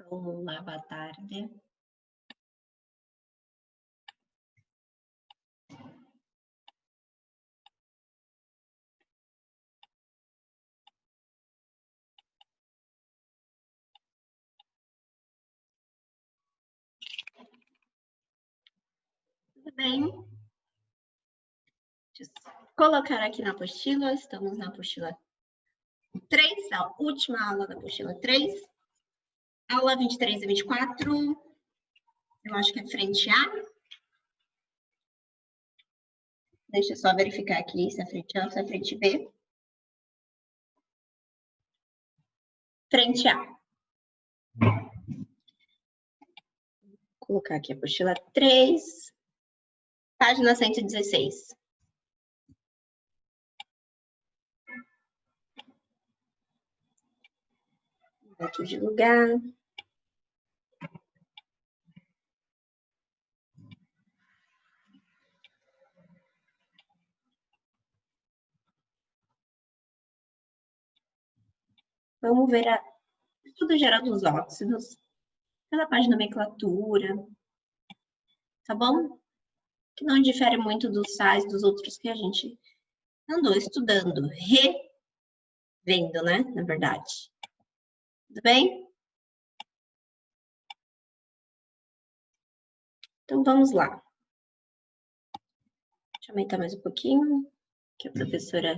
Olá, boa tarde. Tudo bem? Deixa eu colocar aqui na apostila, estamos na apostila 3, a última aula da apostila 3. Aula 23 e 24, eu acho que é frente A. Deixa eu só verificar aqui se é frente A ou se é frente B. Frente A. Vou colocar aqui a apostila 3, página 116. Aqui de lugar. Vamos ver o estudo geral dos óxidos, pela parte de nomenclatura, tá bom? Que não difere muito dos sais dos outros que a gente andou estudando, revendo, né? Na verdade. Tudo bem? Então, vamos lá. Deixa eu aumentar mais um pouquinho, que a professora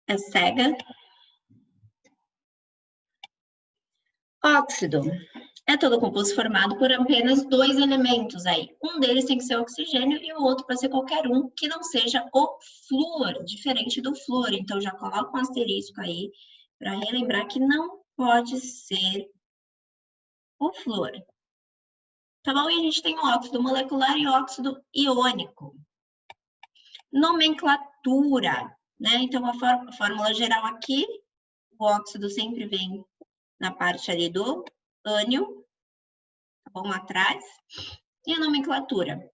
é cega. Óxido é todo composto formado por apenas 2 elementos aí. Um deles tem que ser oxigênio e o outro pode ser qualquer um que não seja o flúor, diferente do flúor. Então, já coloca um asterisco aí para relembrar que não pode ser o flúor. Tá bom? E a gente tem o óxido molecular e o óxido iônico. Nomenclatura, né? Então, a fórmula geral aqui, o óxido sempre vem na parte ali do ânion, tá bom? Atrás. E a nomenclatura?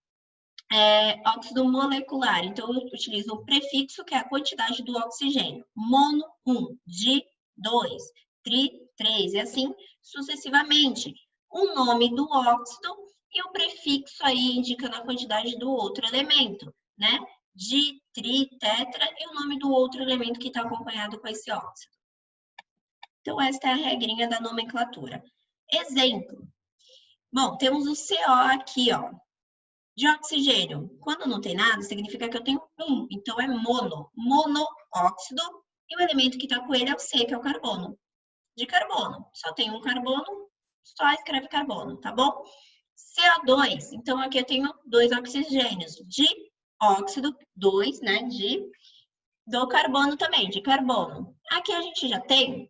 Óxido molecular. Então, eu utilizo o prefixo, que é a quantidade do oxigênio. Mono, 1. Di, 2. Tri, 3. E assim sucessivamente. O nome do óxido e o prefixo aí indicando a quantidade do outro elemento, né? Di, tri, tetra e o nome do outro elemento que está acompanhado com esse óxido. Então, esta é a regrinha da nomenclatura. Exemplo. Bom, temos o CO aqui, ó. De oxigênio. Quando não tem nada, significa que eu tenho um. Então, é monóxido. E o elemento que está com ele é o C, que é o carbono. De carbono. Só tem um carbono, só escreve carbono, tá bom? CO2. Então, aqui eu tenho 2 oxigênios. De óxido, 2, né? Do carbono também, de carbono. Aqui a gente já tem,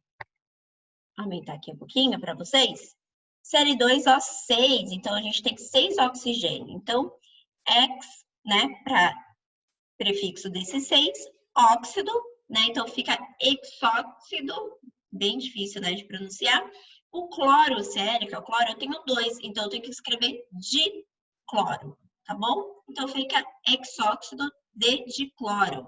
vou aumentar aqui um pouquinho para vocês, Cl2O6, então a gente tem 6 oxigênio. Então, X, né, para prefixo desse 6, óxido, né, então fica exóxido, bem difícil, né, de pronunciar. O cloro, Cl, que é o cloro, eu tenho 2, então eu tenho que escrever dicloro, tá bom? Então fica exóxido de dicloro.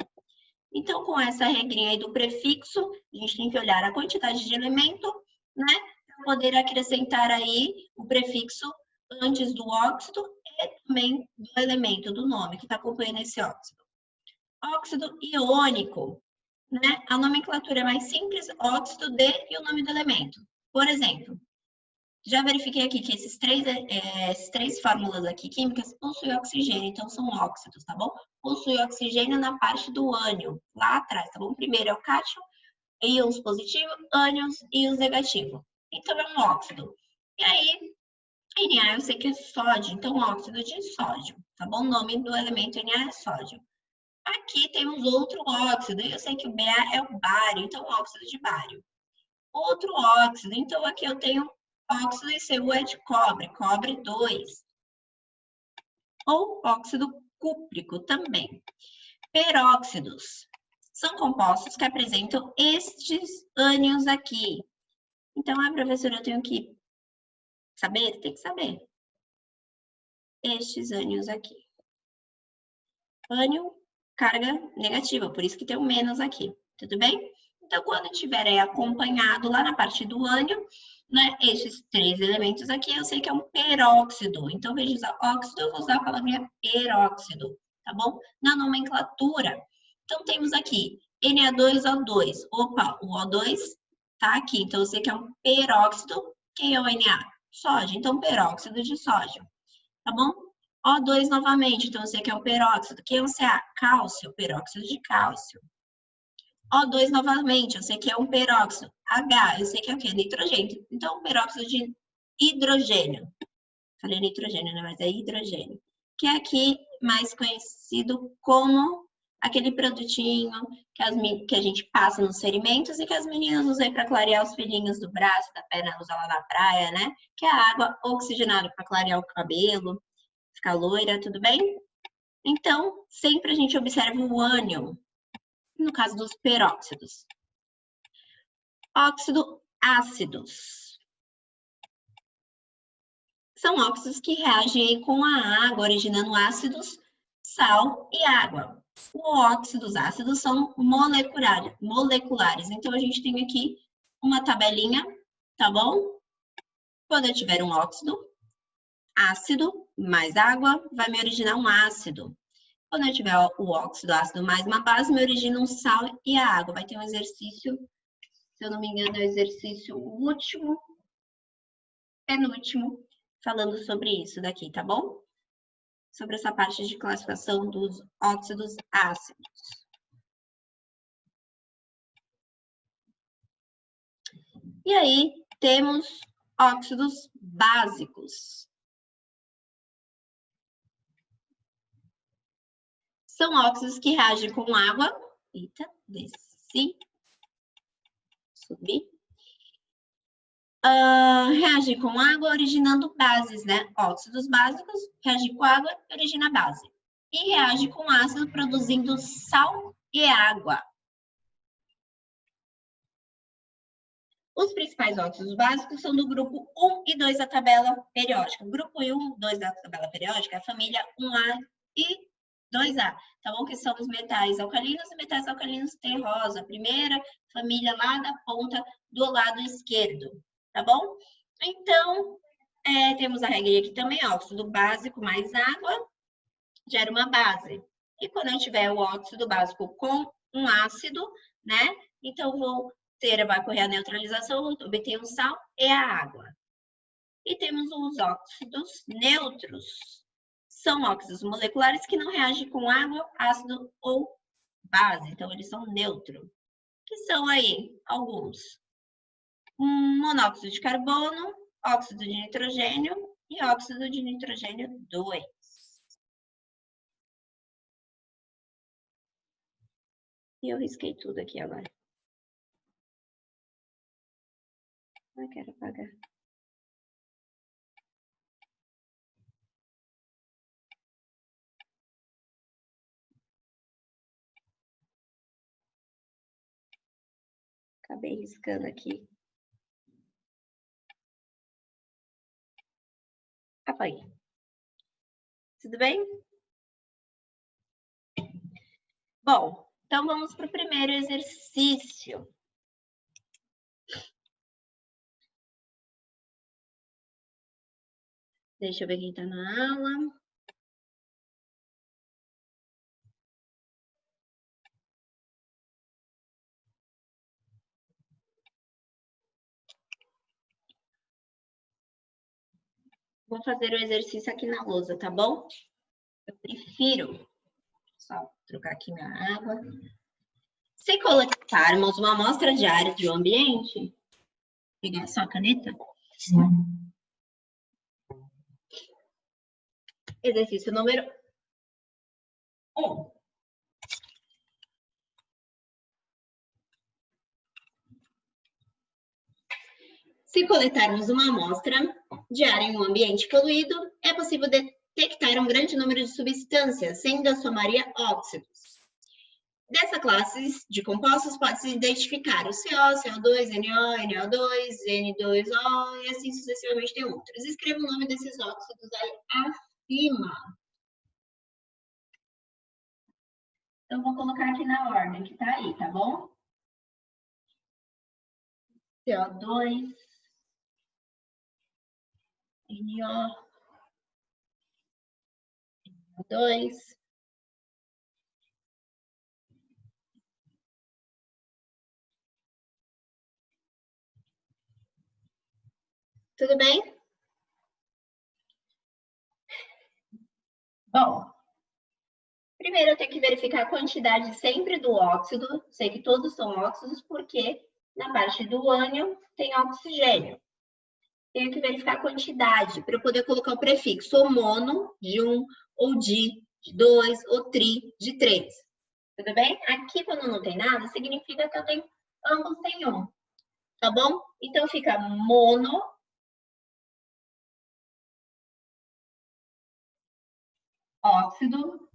Então, com essa regrinha aí do prefixo, a gente tem que olhar a quantidade de elemento, né? Para poder acrescentar aí o prefixo antes do óxido e também do elemento, do nome que está acompanhando esse óxido. Óxido iônico, né? A nomenclatura é mais simples, óxido de e o nome do elemento. Por exemplo, já verifiquei aqui que esses três fórmulas aqui químicas possuem oxigênio, então são óxidos, tá bom? Possui oxigênio na parte do ânion, lá atrás, tá bom? Primeiro é o cátion, íons positivo, ânions, íons negativo. Então é um óxido. E aí, Na eu sei que é sódio, então óxido de sódio, tá bom? O nome do elemento Na é sódio. Aqui temos outro óxido, e eu sei que o Ba é o bário, então óxido de bário. Outro óxido, então aqui eu tenho óxido ICU é de cobre, cobre 2. Ou óxido cúprico também. Peróxidos são compostos que apresentam estes ânions aqui. Então, professora, eu tenho que saber? Tem que saber. Estes ânions aqui. Ânion, carga negativa, por isso que tem o menos aqui. Tudo bem? Então, quando tiver aí acompanhado lá na parte do ânion, né, esses 3 elementos aqui, eu sei que é um peróxido. Então, ao invés de usar óxido, eu vou usar a palavrinha peróxido, tá bom? Na nomenclatura. Então, temos aqui Na2O2. Opa, o O2 tá aqui. Então, eu sei que é um peróxido. Quem é o Na? Sódio. Então, peróxido de sódio, tá bom? O2 novamente. Então, eu sei que é um peróxido. Quem é o Ca? Cálcio. Peróxido de cálcio. O2 novamente, eu sei que é um peróxido. H, eu sei que é o quê? Nitrogênio. Então, peróxido de hidrogênio. Falei nitrogênio, né? Mas é hidrogênio. Que é aqui mais conhecido como aquele produtinho que a gente passa nos ferimentos e que as meninas usam para clarear os filhinhos do braço, da perna, usam lá na praia, né? Que é a água oxigenada para clarear o cabelo, ficar loira, tudo bem? Então, sempre a gente observa o ânion, no caso dos peróxidos. Óxido ácidos. São óxidos que reagem com a água, originando ácidos, sal e água. Os óxidos ácidos são moleculares. Então, a gente tem aqui uma tabelinha, tá bom? Quando eu tiver um óxido ácido mais água, vai me originar um ácido. Quando eu tiver o óxido ácido mais uma base, me origina um sal e a água. Vai ter um exercício, se eu não me engano, é o exercício último, penúltimo, falando sobre isso daqui, tá bom? Sobre essa parte de classificação dos óxidos ácidos. E aí, temos óxidos básicos. São óxidos que reagem com água. Eita, desci. Subi. Reagir com água originando bases, né? Óxidos básicos, reagir com água, origina base. E reage com ácido, produzindo sal e água. Os principais óxidos básicos são do grupo 1 e 2 da tabela periódica. O grupo 1 e 2 da tabela periódica é a família 1A e 2A, tá bom? Que são os metais alcalinos e metais alcalinos terrosa, a primeira família lá da ponta do lado esquerdo, tá bom? Então, temos a regra aqui também, óxido básico mais água gera uma base. E quando eu tiver o óxido básico com um ácido, né? Então, vai ocorrer a neutralização, obter o sal e a água. E temos os óxidos neutros. São óxidos moleculares que não reagem com água, ácido ou base. Então, eles são neutros. Que são aí alguns. Monóxido de carbono, óxido de nitrogênio e óxido de nitrogênio 2. E eu risquei tudo aqui agora. Não quero apagar. Acabei riscando aqui. Apaguei. Tudo bem? Bom, então vamos para o primeiro exercício. Deixa eu ver quem está na aula. Vou fazer o exercício aqui na lousa, tá bom? Eu prefiro. Só trocar aqui minha água. Se coletarmos uma amostra diária de um ambiente, vou pegar só a caneta. Exercício número 1. Se coletarmos uma amostra diária em um ambiente poluído, é possível detectar um grande número de substâncias, sendo a sua maioria óxidos. Dessa classe de compostos pode-se identificar o CO, CO2, NO, NO2, N2O e assim sucessivamente tem outros. Escreva o nome desses óxidos aí acima. Então, vou colocar aqui na ordem que tá aí, tá bom? CO2, NO, 2. Tudo bem? Bom, primeiro eu tenho que verificar a quantidade sempre do óxido. Sei que todos são óxidos porque na parte do ânion tem oxigênio. Tenho que verificar a quantidade para eu poder colocar o prefixo ou mono, de 1, ou de 2, ou tri, de 3. Tudo bem? Aqui, quando não tem nada, significa que eu tenho ambos em um. Tá bom? Então, fica mono, óxido.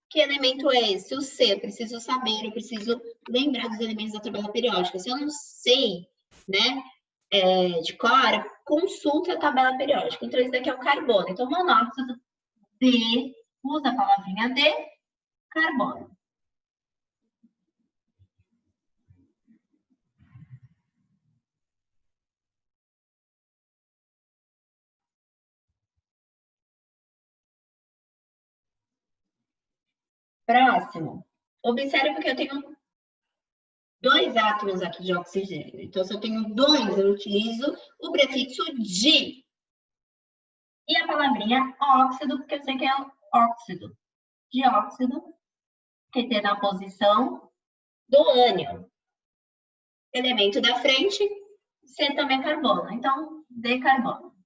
Que elemento é esse? O C. Eu preciso saber, eu preciso lembrar dos elementos da tabela periódica. Se eu não sei, né, de cor, consulta a tabela periódica. Então, esse daqui é o carbono. Então, monóxido D, usa a palavrinha D, carbono. Próximo. Observe que eu tenho 2 átomos aqui de oxigênio. Então, se eu tenho 2, eu utilizo o prefixo di. E a palavrinha óxido, porque eu sei que é óxido. Dióxido, que tem na posição do ânion. Elemento da frente, C também é carbono. Então, D carbono.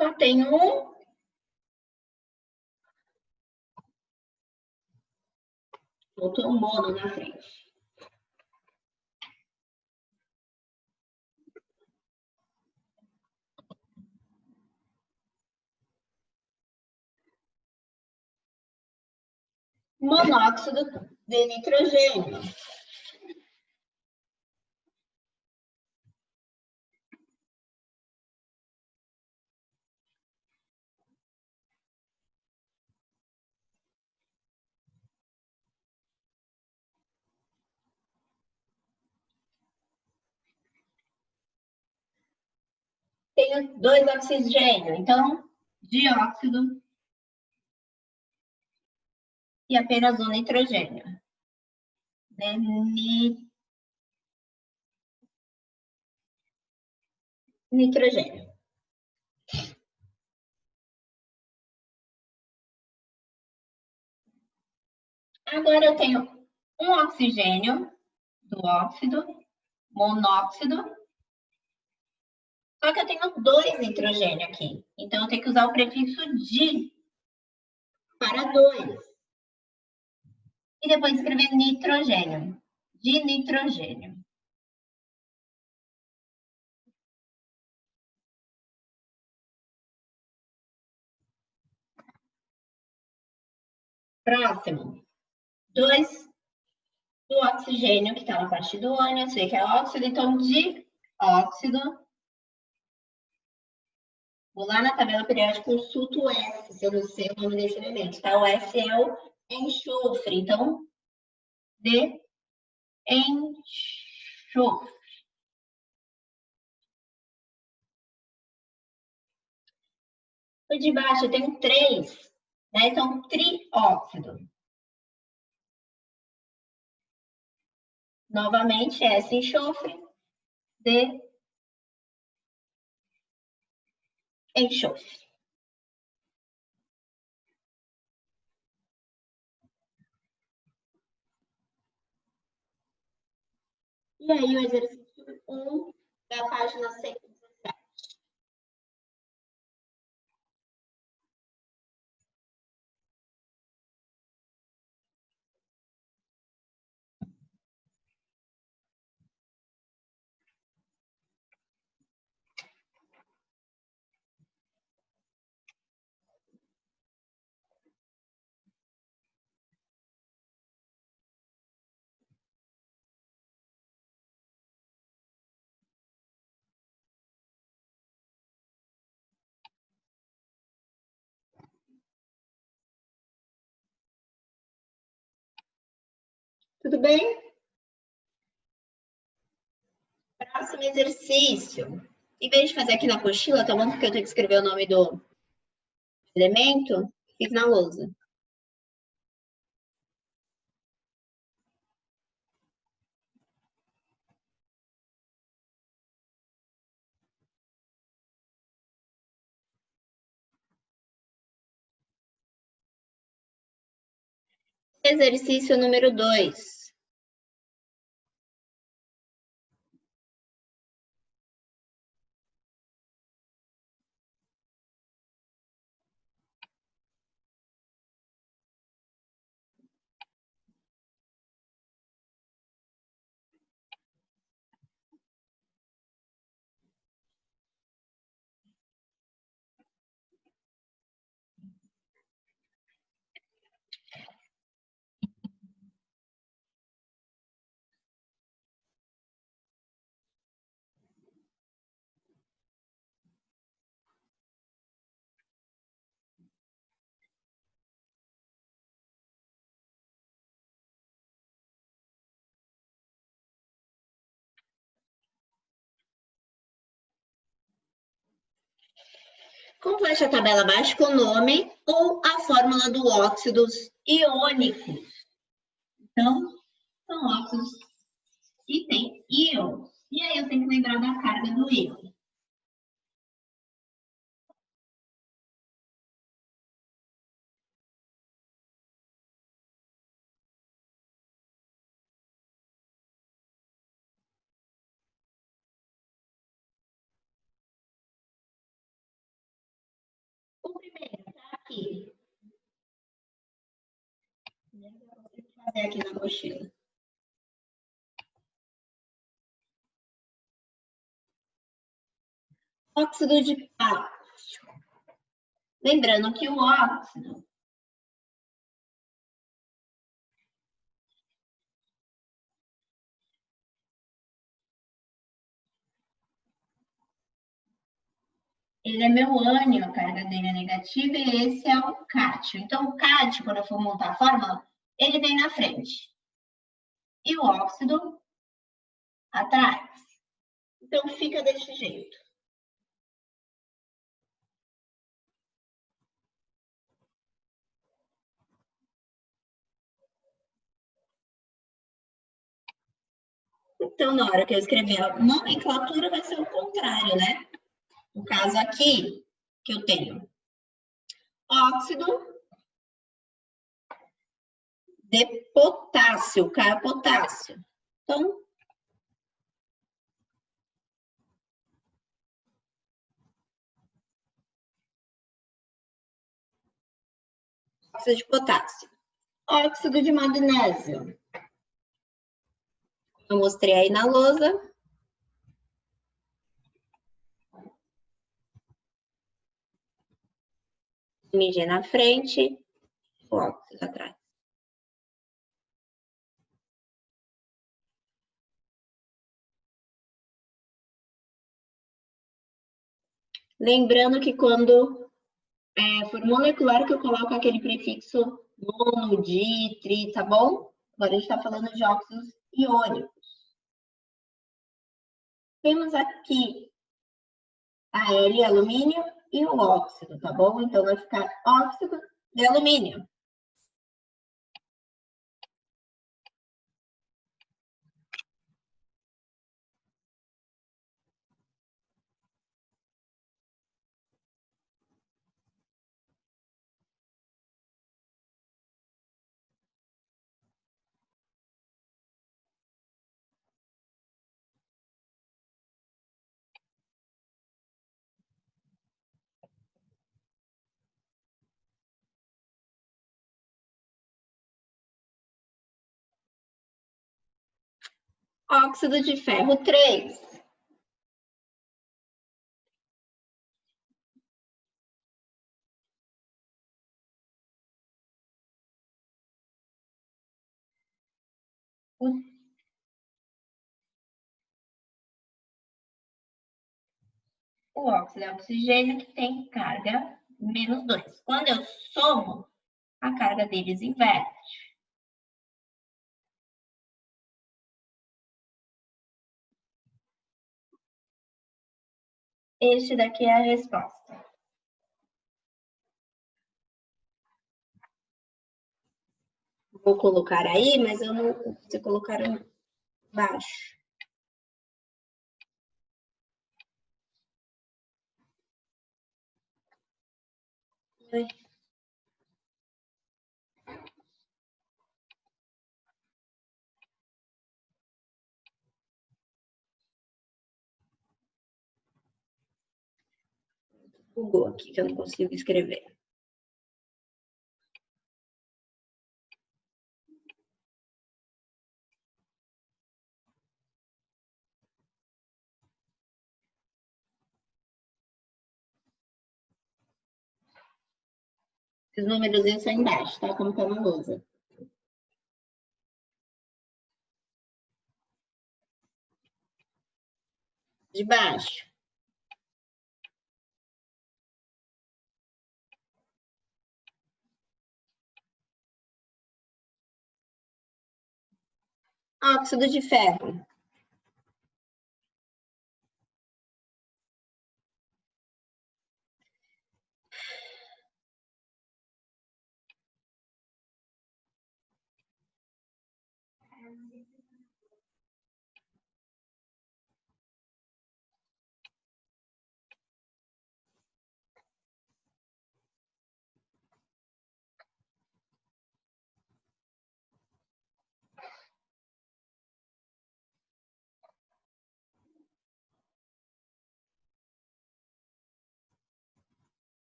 Só tem um. Botou um mono na frente. Monóxido de nitrogênio. Tenho 2 oxigênio, então dióxido e apenas um nitrogênio. Nitrogênio. Agora eu tenho um oxigênio do óxido, monóxido, só que eu tenho 2 nitrogênio aqui. Então, eu tenho que usar o prefixo di para 2. E depois escrever nitrogênio. Dinitrogênio. Próximo. 2 do oxigênio, que está na parte do ânion, eu sei que é óxido, então dióxido. Vou lá na tabela periódica, consulto o S, se eu não sei o nome desse elemento, tá? O S é o enxofre, então, de enxofre. O de baixo eu tenho 3, né? Então, trióxido. Novamente, S enxofre, de enxofre. E aí, o exercício 1 da página 100. Tudo bem? Próximo exercício. Em vez de fazer aqui na apostila, tá bom? Porque eu tenho que escrever o nome do elemento, fiz na lousa. Exercício número 2. Complete a tabela abaixo com o nome ou a fórmula do óxidos iônicos. Então, são óxidos que têm íons. E aí eu tenho que lembrar da carga do íon. O primeiro está aqui. Vou fazer aqui na mochila. Óxido de cálcio. Lembrando que o óxido ele é meu ânion, a carga dele é negativa, e esse é o cátio. Então, o cátio, quando eu for montar a fórmula, ele vem na frente. E o óxido atrás. Então, fica desse jeito. Então, na hora que eu escrever a nomenclatura, vai ser o contrário, né? No caso aqui, que eu tenho óxido de potássio, K é potássio. Então, óxido de potássio. Óxido de magnésio. Eu mostrei aí na lousa. MG na frente, o óxido atrás. Lembrando que quando for molecular, que eu coloco aquele prefixo mono, di, tri, tá bom? Agora a gente está falando de óxidos iônicos. Temos aqui a L, alumínio, e o óxido, tá bom? Então, vai ficar óxido de alumínio. Óxido de ferro 3. O óxido é oxigênio que tem carga -2. Quando eu somo, a carga deles inverte. Este daqui é a resposta. Vou colocar aí, mas eu não... Você colocar embaixo. Oi. Bugou aqui, que eu não consigo escrever. Os números são embaixo, tá? Como tá na lousa. De baixo. Óxido de ferro.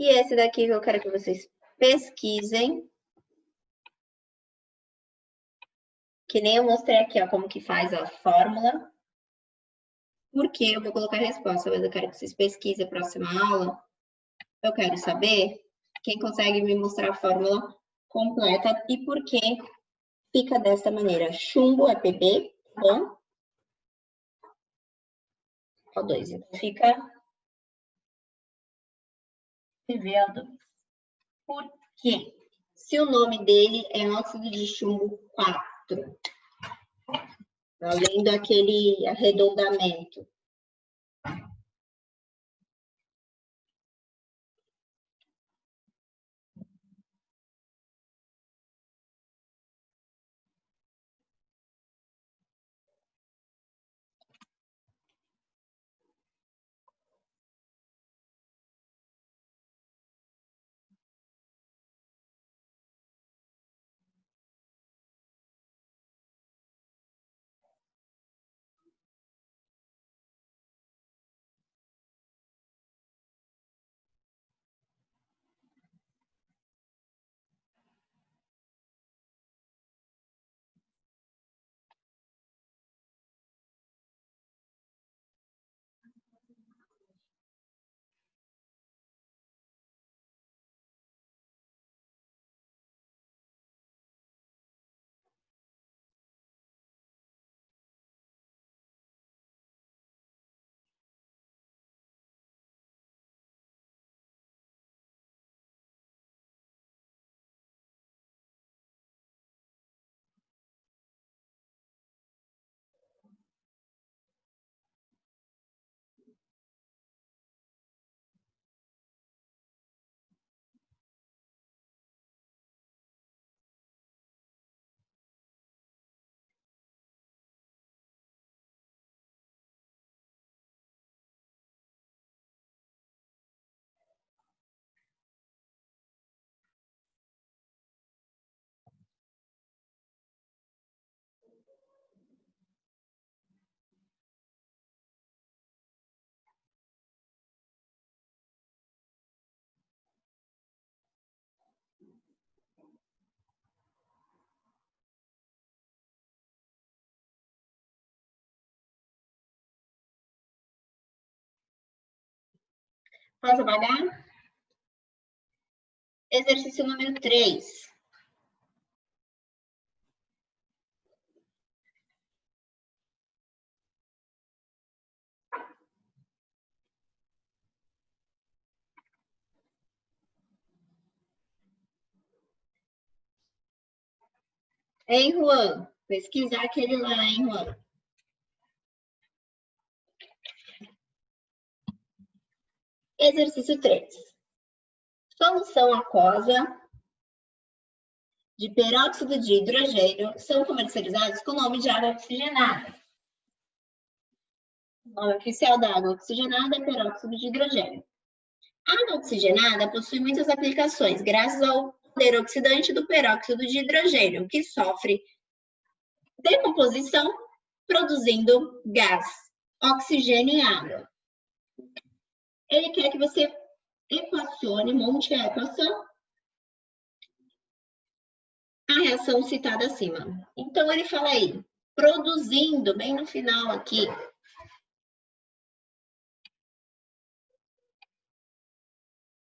E esse daqui que eu quero que vocês pesquisem. Que nem eu mostrei aqui, ó, como que faz a fórmula. Porque eu vou colocar a resposta, mas eu quero que vocês pesquisem a próxima aula. Eu quero saber quem consegue me mostrar a fórmula completa e por que fica desta maneira. Chumbo é Pb, bom? O2, então fica PbO2. Por quê? Se o nome dele é óxido de chumbo 4, além daquele arredondamento. Posso apagar? Exercício número 3. Hein, Juan? Pesquisar aquele lá, hein, Juan? Exercício 3. Solução aquosa de peróxido de hidrogênio são comercializados com o nome de água oxigenada. O nome oficial da água oxigenada é peróxido de hidrogênio. A água oxigenada possui muitas aplicações, graças ao poder oxidante do peróxido de hidrogênio, que sofre decomposição, produzindo gás, oxigênio e água. Ele quer que você equacione, monte a equação, a reação citada acima. Então, ele fala aí, produzindo, bem no final aqui,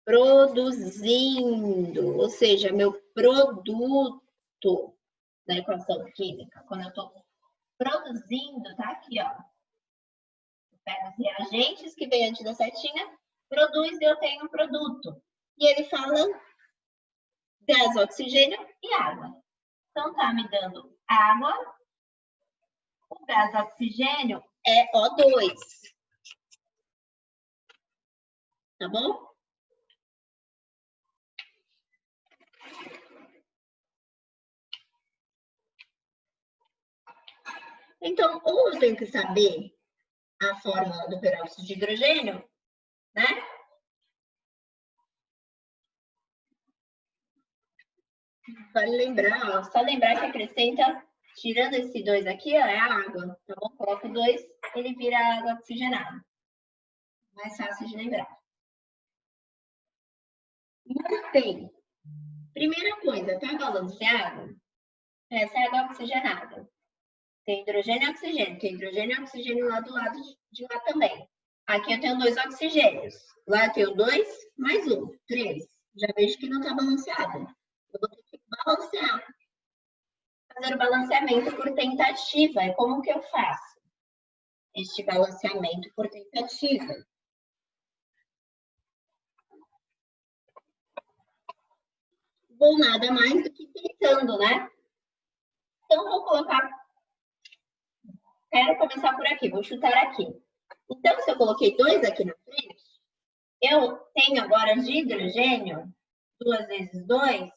produzindo, ou seja, meu produto da equação química, quando eu estou produzindo, tá aqui, ó. Eu pego os reagentes que vem antes da setinha, produz e eu tenho um produto. E ele fala gás, oxigênio e água. Então, tá me dando água, o gás oxigênio é O2. Tá bom? Então, ou eu tenho que saber a fórmula do peróxido de hidrogênio, né? Vale lembrar, ó, só lembrar que acrescenta, tirando esse 2 aqui, ó, é a água. Tá bom? Coloco 2, ele vira água oxigenada. Mais fácil de lembrar. Mantém. Primeira coisa, tá balanceado? Essa é água oxigenada. Tem hidrogênio e oxigênio. Tem hidrogênio e oxigênio lá do lado de lá também. Aqui eu tenho 2 oxigênios. Lá eu tenho 2 mais 1, 3. Já vejo que não está balanceado. Eu vou ter que balancear. Fazer o balanceamento por tentativa. É como que eu faço este balanceamento por tentativa? Vou nada mais do que tentando, né? Então, vou colocar... Quero começar por aqui, vou chutar aqui. Então, se eu coloquei 2 aqui na frente, eu tenho agora de hidrogênio, 2 vezes 2,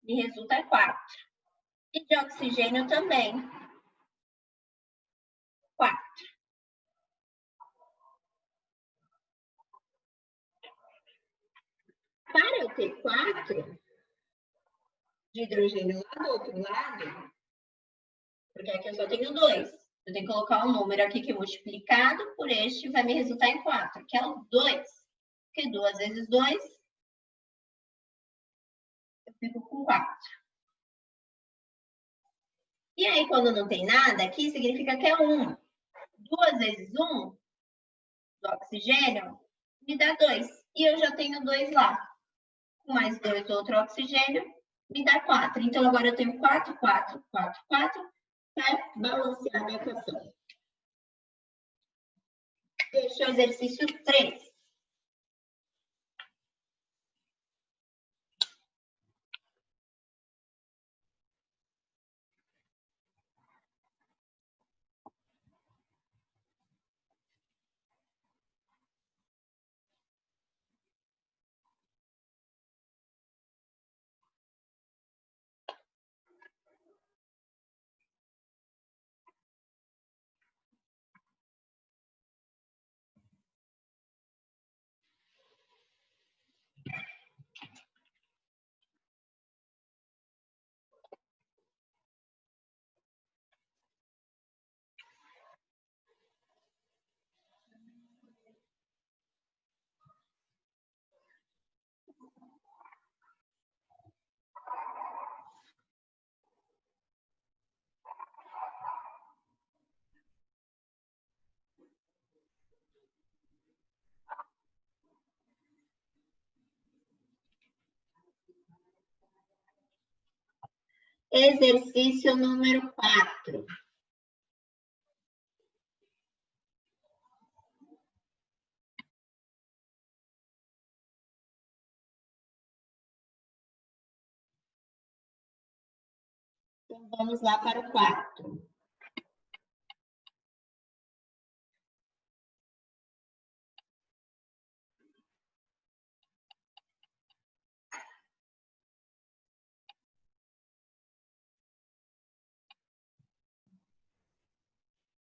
me resulta 4. E de oxigênio também, 4. Para eu ter 4 de hidrogênio lá do outro lado, porque aqui eu só tenho 2, eu tenho que colocar um número aqui que multiplicado por este vai me resultar em 4, que é o 2. Porque 2 vezes 2, eu fico com 4. E aí, quando não tem nada aqui, significa que é 1. 2 vezes 1 do oxigênio me dá 2. E eu já tenho 2 lá. Mais 2 outro oxigênio me dá 4. Então, agora eu tenho 4, 4, 4, 4 para balancear a equação. Este é o exercício 3. Exercício número 4. Então, vamos lá para o quarto.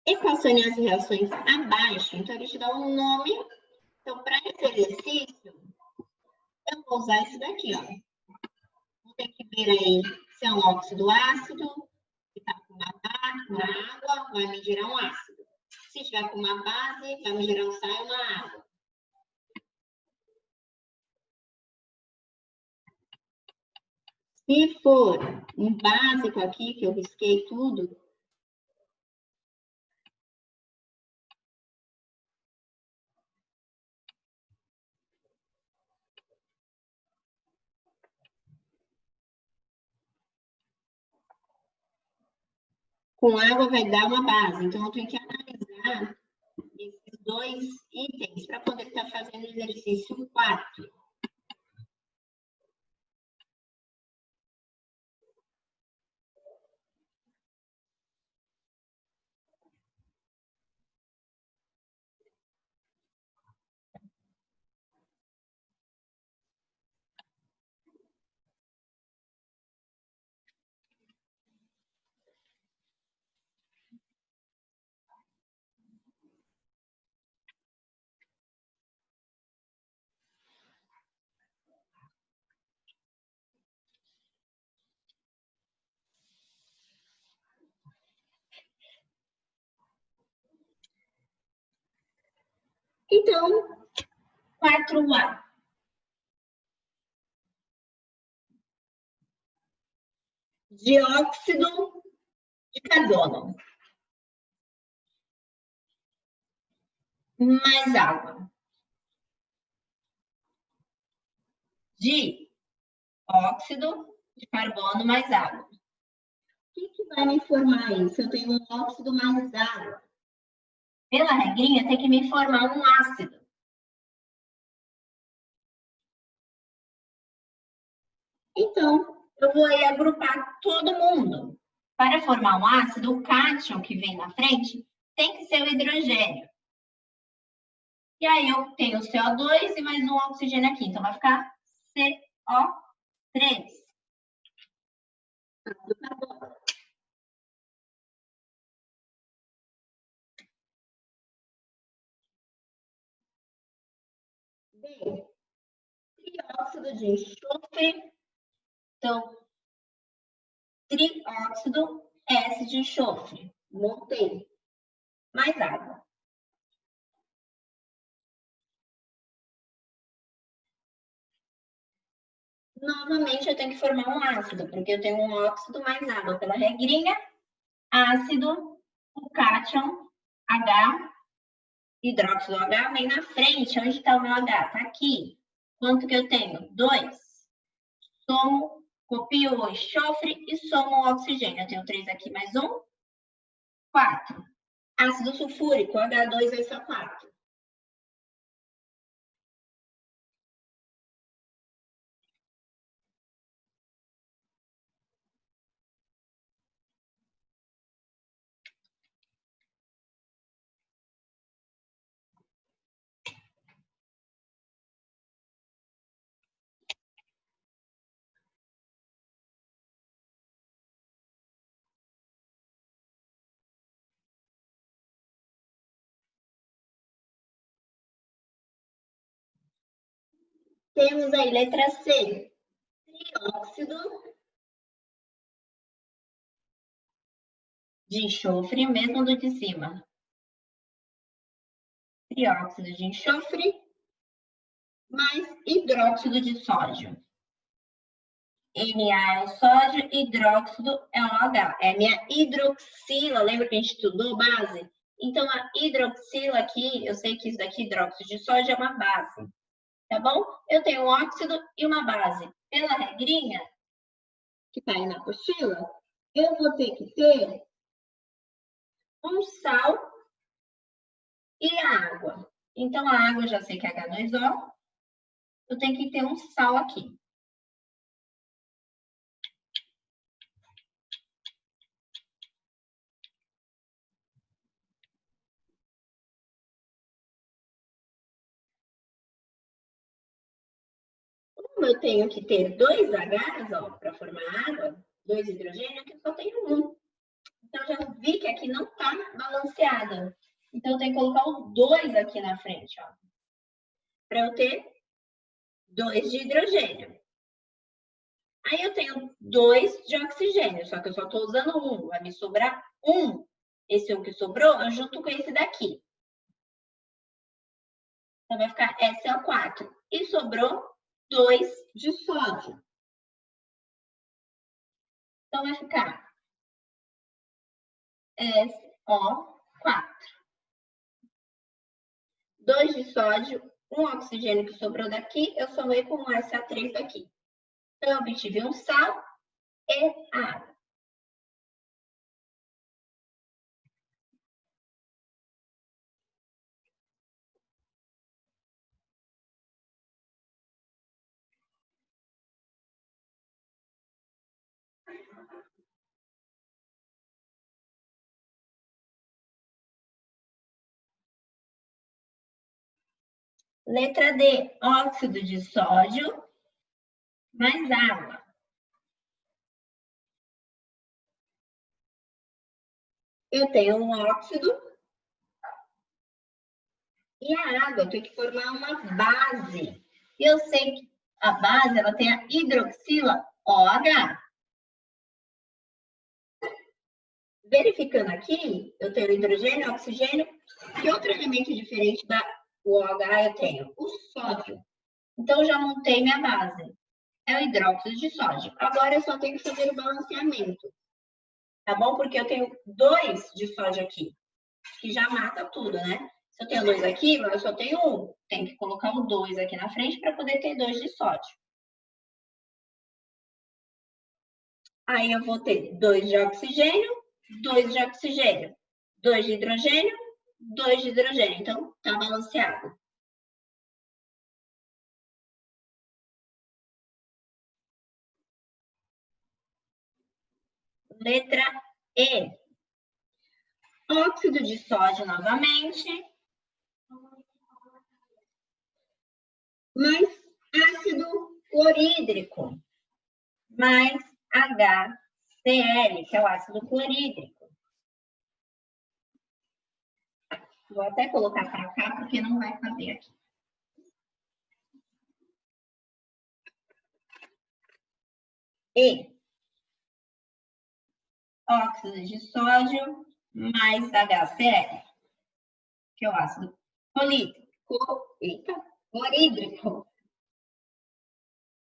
Equacione as reações abaixo. Então, ele te dá um nome. Então, para esse exercício, eu vou usar esse daqui, ó. Vou ter que ver aí se é um óxido ácido, se está com uma água, vai me gerar um ácido. Se tiver com uma base, vai me gerar um sal e uma água. Se for um básico aqui, que eu risquei tudo, com água vai dar uma base. Então, eu tenho que analisar esses dois itens para poder estar fazendo o exercício 4. Então, 4A. Dióxido de carbono. Mais água. Dióxido de carbono mais água. O que vai me formar isso? Eu tenho um óxido mais água. Pela regrinha, tem que me formar um ácido. Então, eu vou aí agrupar todo mundo. Para formar um ácido, o cátion que vem na frente tem que ser o hidrogênio. E aí eu tenho o CO2 e mais um oxigênio aqui. Então, vai ficar CO3. B, trióxido de enxofre. Então, trióxido S de enxofre. Montei. Mais água. Novamente, eu tenho que formar um ácido, porque eu tenho um óxido mais água. Pela regrinha, ácido, o cátion, H, hidróxido H, vem na frente. Onde está o meu H? Está aqui. Quanto que eu tenho? 2. Somo, copio o enxofre e somo o oxigênio. Eu tenho 3 aqui, mais 1. 4. Ácido sulfúrico, H2 vai só 4. Temos aí letra C, trióxido de enxofre, mesmo do de cima. Trióxido de enxofre mais hidróxido de sódio. Na é o sódio, hidróxido é o H. É a minha hidroxila, lembra que a gente estudou base? Então, a hidroxila aqui, eu sei que isso daqui, hidróxido de sódio, é uma base. Tá bom? Eu tenho um óxido e uma base. Pela regrinha, que está aí na apostila, eu vou ter que ter um sal e a água. Então, a água eu já sei que é H2O. Eu tenho que ter um sal aqui. eu tenho que ter 2 Hs, ó, para formar água, 2 hidrogênios, aqui eu só tenho 1. Então, já vi que aqui não está balanceada. Então, eu tenho que colocar o 2 aqui na frente, ó. Para eu ter 2 de hidrogênio. Aí eu tenho 2 de oxigênio, só que eu só estou usando 1. Vai me sobrar 1. Esse 1 que sobrou, eu junto com esse daqui. Então, vai ficar SO4. E sobrou 2 de sódio. Então, vai ficar SO4. 2 de sódio, 1 oxigênio que sobrou daqui, eu somei com um SO3 daqui. Então, eu obtive um sal e água. Letra D, óxido de sódio mais água. Eu tenho um óxido e a água, eu tenho que formar uma base. E eu sei que a base, ela tem a hidroxila OH. Verificando aqui, eu tenho hidrogênio, oxigênio. Que outro elemento diferente da OH eu tenho? O sódio. Então, eu já montei minha base. É o hidróxido de sódio. Agora, eu só tenho que fazer o balanceamento. Tá bom? Porque eu tenho 2 de sódio aqui, que já mata tudo, né? Se eu tenho 2 aqui, eu só tenho 1. Tem que colocar o 2 aqui na frente para poder ter 2 de sódio. Aí eu vou ter 2 de oxigênio, 2 de oxigênio, 2 de hidrogênio, 2 de hidrogênio. Então, tá balanceado. Letra E. Óxido de sódio novamente. Mais ácido clorídrico. Mais HCl, que é o ácido clorídrico. Vou até colocar para cá, porque não vai caber aqui. E. Óxido de sódio mais HCl, que é o ácido clorídrico.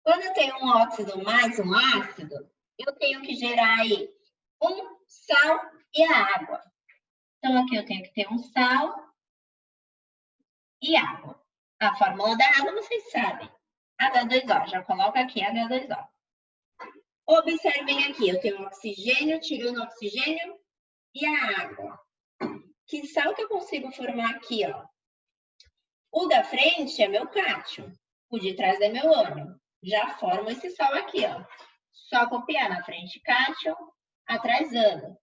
Quando eu tenho um óxido mais um ácido, eu tenho que gerar aí um sal e a água. Então, aqui eu tenho que ter um sal e água. A fórmula da água vocês sabem. H2O, já coloca aqui H2O. Observem aqui, eu tenho oxigênio, tirando oxigênio e a água. Que sal que eu consigo formar aqui, ó? O da frente é meu cátion, o de trás é meu ânion. Já formo esse sal aqui, ó. Só copiar na frente cátion, atrás ânion.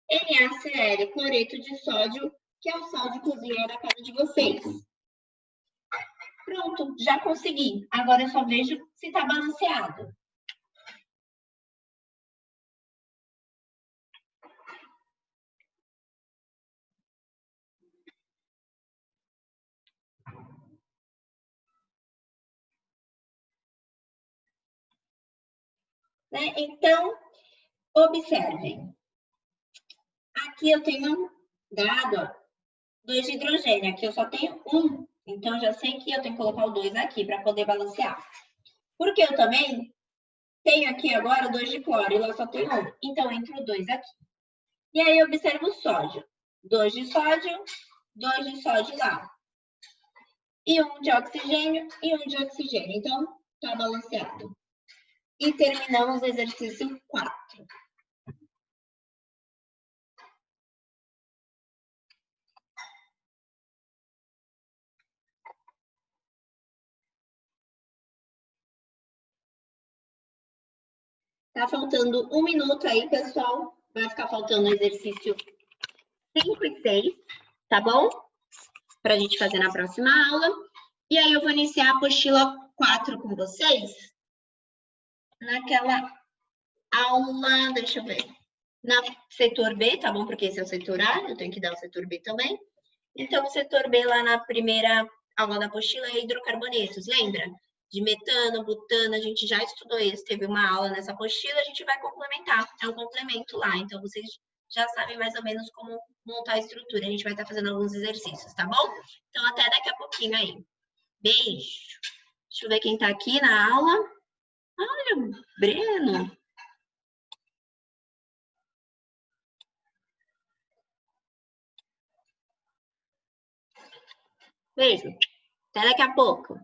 NaCl, cloreto de sódio, que é o sal de cozinha da casa de vocês. Pronto, já consegui. Agora eu só vejo se está balanceado. Né? Então, observem. Aqui eu tenho dado 2 de hidrogênio, aqui eu só tenho 1. Então, já sei que eu tenho que colocar o 2 aqui para poder balancear. Porque eu também tenho aqui agora 2 de cloro e lá só tem 1. Então, entra o 2 aqui. E aí, observa o sódio. 2 de sódio, 2 de sódio lá. E 1 de oxigênio e 1 de oxigênio. Então, tá balanceado. E terminamos o exercício 4. Tá faltando 1 minuto aí, pessoal. Vai ficar faltando o exercício 5 e 6, tá bom? Para a gente fazer na próxima aula. E aí eu vou iniciar a apostila 4 com vocês. naquela aula, deixa eu ver, na setor B, tá bom? Porque esse é o setor A, eu tenho que dar o setor B também. Então, o setor B lá na primeira aula da apostila é hidrocarbonetos, lembra? De metano, butano, a gente já estudou isso, teve uma aula nessa apostila, a gente vai complementar, é um complemento lá. Então, vocês já sabem mais ou menos como montar a estrutura. A gente vai estar fazendo alguns exercícios, tá bom? Então, até daqui a pouquinho aí. Beijo! Deixa eu ver quem tá aqui na aula. Olha, Breno. Beijo. Até daqui a pouco.